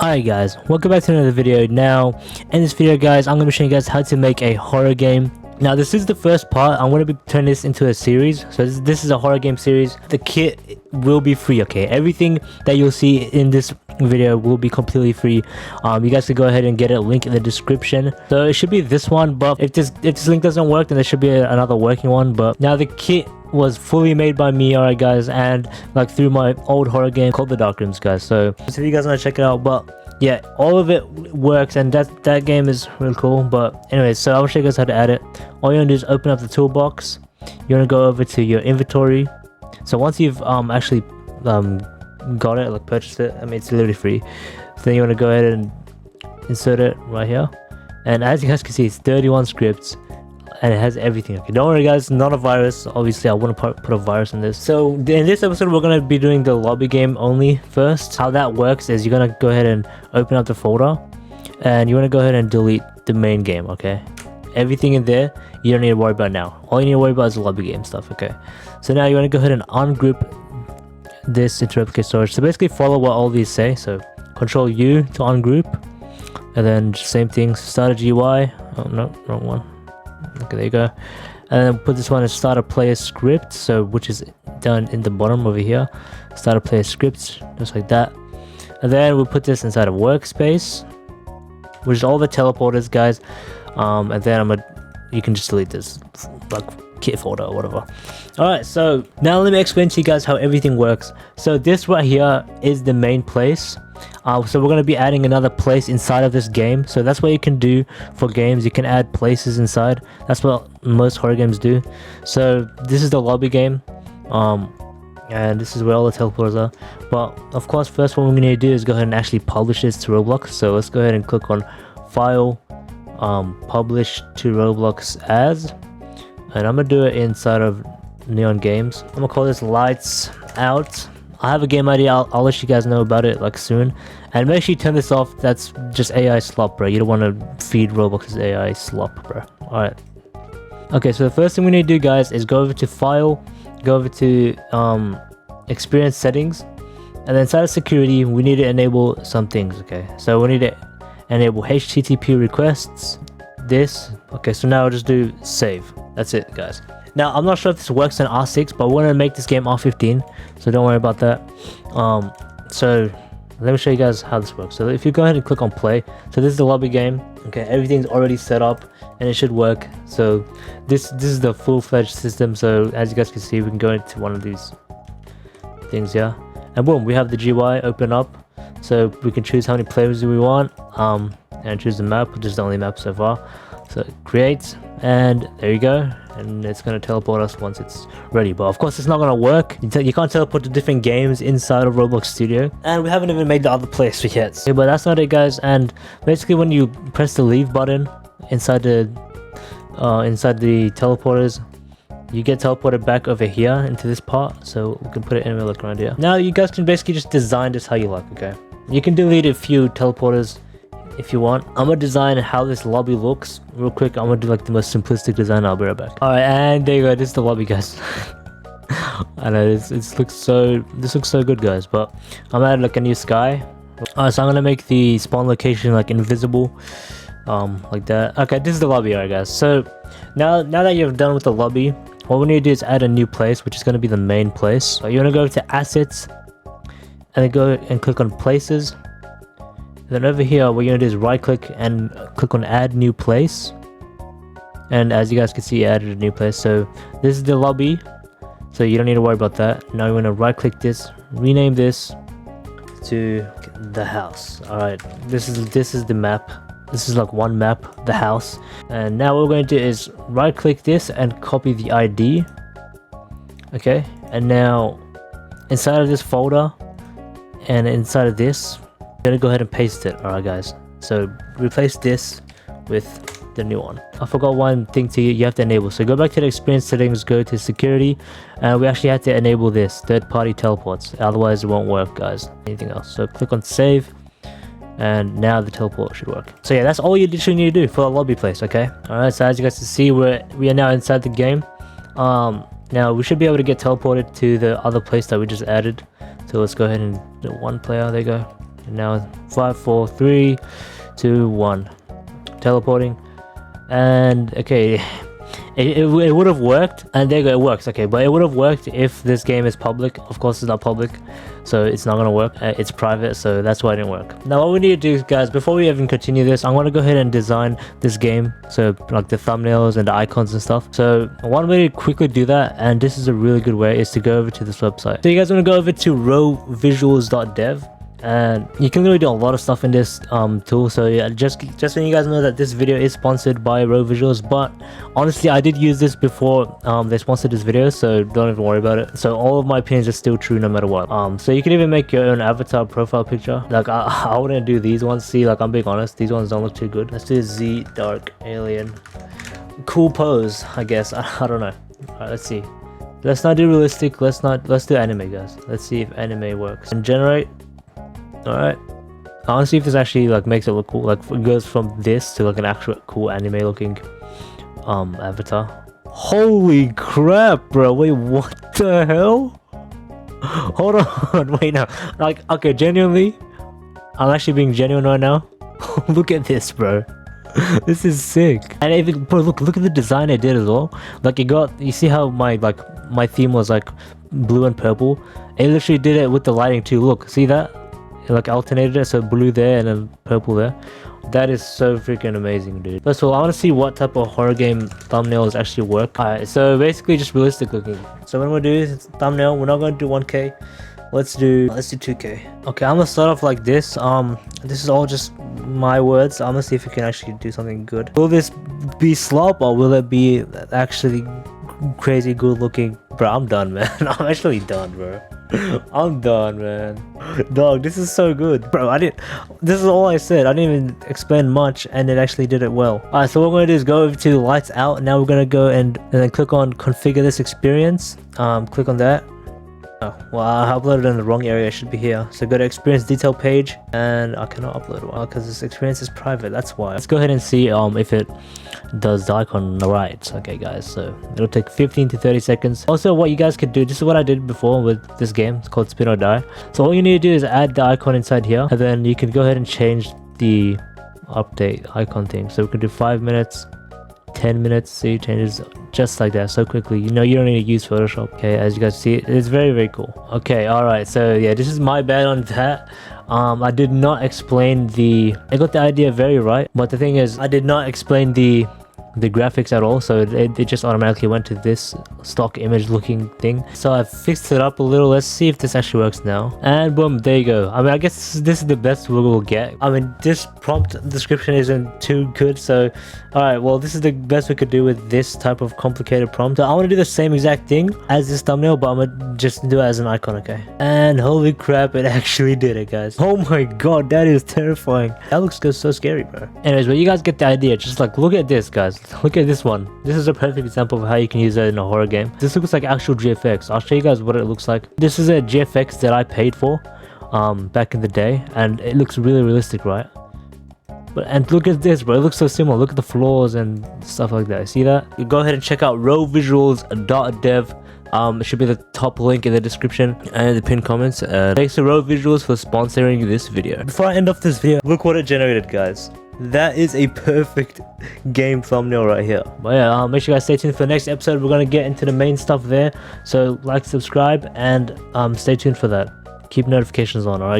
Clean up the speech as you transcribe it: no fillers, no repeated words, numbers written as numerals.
Alright guys, welcome back to another video. Now in this video guys, I'm going to be showing you guys how to make a horror game. Now this is the first part. I'm going to be turning this into a series. So this is a horror game series. The kit will be free, okay? Everything that you'll see in this video will be completely free. You guys can go ahead and get a link in the description. So it should be this one, but if this link doesn't work, then there should be another working one. But now the kit was fully made by me, alright guys, and like through my old horror game called ZeDarkAlien, guys. So if you guys want to check it out, but yeah, all of it works, and that game is really cool. But anyways, so I'll show you guys how to add it. All you want to do is open up the toolbox. You want to go over to your inventory. So once you've actually got it, like purchased it, I mean it's literally free. So then you want to go ahead and insert it right here, and as you guys can see, it's 31 scripts. And it has everything. Okay, don't worry guys, not a virus. Obviously I wouldn't put a virus in this. So in this episode we're going to be doing the lobby game only first. How that works is you're going to go ahead and open up the folder, and you want to go ahead and delete the main game. Okay, everything in there you don't need to worry about now. All you need to worry about is the lobby game stuff. Okay, so now you want to go ahead and ungroup this into replica storage. So basically follow what all these say. So Control U to ungroup, and then same thing, start a GUI. Oh no, wrong one. Okay, there you go. And then put this one as start a player script, so which is done in the bottom over here. Start a player script, just like that. And then we'll put this inside of workspace, which is all the teleporters, guys. And then you can just delete this like kit folder or whatever. Alright, so now let me explain to you guys how everything works. So this right here is the main place. So we're going to be adding another place inside of this game. So that's what you can do for games. You can add places inside. That's what most horror games do. So this is the lobby game, and this is where all the teleporters are. But of course, first what we're going to do is go ahead and actually publish this to Roblox. So let's go ahead and click on File, Publish to Roblox As, and I'm going to do it inside of Neon Games. I'm going to call this Lights Out. I have a game idea. I'll let you guys know about it like soon. And make sure you turn this off. That's just AI slop, bro. You don't want to feed Roblox's AI slop, bro. Alright. Okay, so the first thing we need to do, guys, is go over to File, go over to Experience Settings, and then inside of Security, we need to enable some things, okay? So we need to enable HTTP requests, this. Okay, so now I'll just do Save. That's it, guys. Now, I'm not sure if this works on R6, but we're going to make this game R15, so don't worry about that. So let me show you guys how this works. So if you go ahead and click on play, so this is the lobby game. Okay, everything's already set up and it should work. So this is the full-fledged system. So as you guys can see, we can go into one of these things here, and boom, we have the GUI open up. So we can choose how many players we want, and choose the map, which is the only map so far. So create, and there you go, and it's going to teleport us once it's ready. But of course it's not going to work. You can't teleport to different games inside of Roblox Studio, and we haven't even made the other place yet. Okay, but that's not it, guys. And basically when you press the leave button inside the teleporters, you get teleported back over here into this part. So we can put it anywhere like around here. Now you guys can basically just design this how you like. Okay, you can delete a few teleporters if you want. I'm gonna design how this lobby looks real quick. I'm gonna do like the most simplistic design. I'll be right back. Alright, and there you go. This is the lobby, guys. I know this looks so good, guys. But I'm gonna add like a new sky. Alright, so I'm gonna make the spawn location like invisible, like that. Okay, this is the lobby, alright, guys. So now that you're done with the lobby, what we need to do is add a new place, which is gonna be the main place. So you wanna go to Assets, and then go and click on Places. Then over here, what you're gonna do is right click and click on add new place. And as you guys can see, I added a new place. So this is the lobby, so you don't need to worry about that. Now you're gonna right click this, rename this to the house. Alright, this is the map. This is like one map, the house. And now what we're going to do is right click this and copy the ID. Okay, and now inside of this folder and inside of this, I'm gonna go ahead and paste it. Alright, guys, so replace this with the new one. I forgot one thing you have to enable. So go back to the experience settings, go to security, and we actually have to enable this third-party teleports, otherwise it won't work, guys. Anything else? So click on save, and now the teleport should work. So yeah, that's all you literally need to do for a lobby place. Okay, alright, so as you guys can see, we are now inside the game. Now we should be able to get teleported to the other place that we just added. So let's go ahead and do one player. There you go. Now 5, 4, 3, 2, 1. Teleporting. And okay, it would have worked, and there you go, it works. Okay, but it would have worked if this game is public. Of course it's not public, so it's not gonna work. It's private, so that's why it didn't work. Now what we need to do, guys, before we even continue this, I'm gonna go ahead and design this game, so like the thumbnails and the icons and stuff. So one way to quickly do that, and this is a really good way, is to go over to this website. So you guys want to go over to rowvisuals.dev, and you can really do a lot of stuff in this tool. So yeah, just so you guys know that this video is sponsored by Row Visuals, but honestly I did use this before they sponsored this video, so don't even worry about it. So all of my opinions are still true no matter what. So you can even make your own avatar profile picture. Like I wouldn't do these ones. See, like I'm being honest, these ones don't look too good. Let's do ZeDarkAlien. Cool pose, I guess. I don't know. Alright, let's see. Let's not do realistic. Let's do anime, guys. Let's see if anime works. And generate. Alright, I want to see if this actually like makes it look cool. Like it goes from this to like an actual cool anime looking avatar. Holy crap, bro! Wait, what the hell? Hold on, wait now. Like, okay, genuinely, I'm actually being genuine right now. Look at this, bro. This is sick. And even, bro, look at the design I did as well. Like it got, you see how my theme was like blue and purple? It literally did it with the lighting too. Look, see that? It like alternated it, so blue there and then purple there. That is so freaking amazing, dude. First of all, I want to see what type of horror game thumbnails actually work. Alright, so basically just realistic looking. So what I'm gonna do is thumbnail, we're not gonna do 1K. Let's do 2K. Okay, I'm gonna start off like this. This is all just my words. I'm gonna see if we can actually do something good. Will this be slop or will it be actually crazy good looking? Bro, I'm done, man. I'm actually done, bro. I'm done, man. Dog, this is so good, bro. This is all I said. I didn't even explain much, and it actually did it well. Alright, so what we're gonna do is go over to lights out. Now we're gonna go and then click on configure this experience. Click on that. Oh, well, I uploaded in the wrong area. It should be here. So go to experience detail page, and I cannot upload it because this experience is private. That's why. Let's go ahead and see if it does the icon right. Okay, guys. So it'll take 15 to 30 seconds. Also, what you guys could do, this is what I did before with this game. It's called Spin or Die. So all you need to do is add the icon inside here, and then you can go ahead and change the update icon thing. So we can do 5 minutes. 10 minutes, see, changes just like that so quickly. You know, you don't need to use Photoshop. Okay, as you guys see, it's very cool. Okay, all right, so yeah, this is my bad on that. I did not explain I got the idea very right, but the thing is I did not explain the graphics at all, so it just automatically went to this stock image looking thing. So I fixed it up a little. Let's see if this actually works now, and boom, there you go. I mean, I guess this is the best we will get. I mean, this prompt description isn't too good, so all right, well, this is the best we could do with this type of complicated prompt. I want to do the same exact thing as this thumbnail, but I'm gonna just do it as an icon. Okay, and holy crap, it actually did it, guys. Oh my god, that is terrifying. That looks so scary, bro. Anyways, but you guys get the idea. Just like look at this, guys. Look at this one. This is a perfect example of how you can use it in a horror game. This looks like actual GFX. I'll show you guys what it looks like. This is a GFX that I paid for back in the day, and it looks really realistic, right? And look at this, bro. It looks so similar. Look at the floors and stuff like that. See that? You go ahead and check out rowvisuals.dev. It should be the top link in the description and the pinned comments. Thanks to Row Visuals for sponsoring this video. Before I end off this video, look what it generated, guys. That is a perfect game thumbnail right here. But yeah, make sure you guys stay tuned for the next episode. We're gonna get into the main stuff there. So like, subscribe, and stay tuned for that. Keep notifications on. Alright, guys.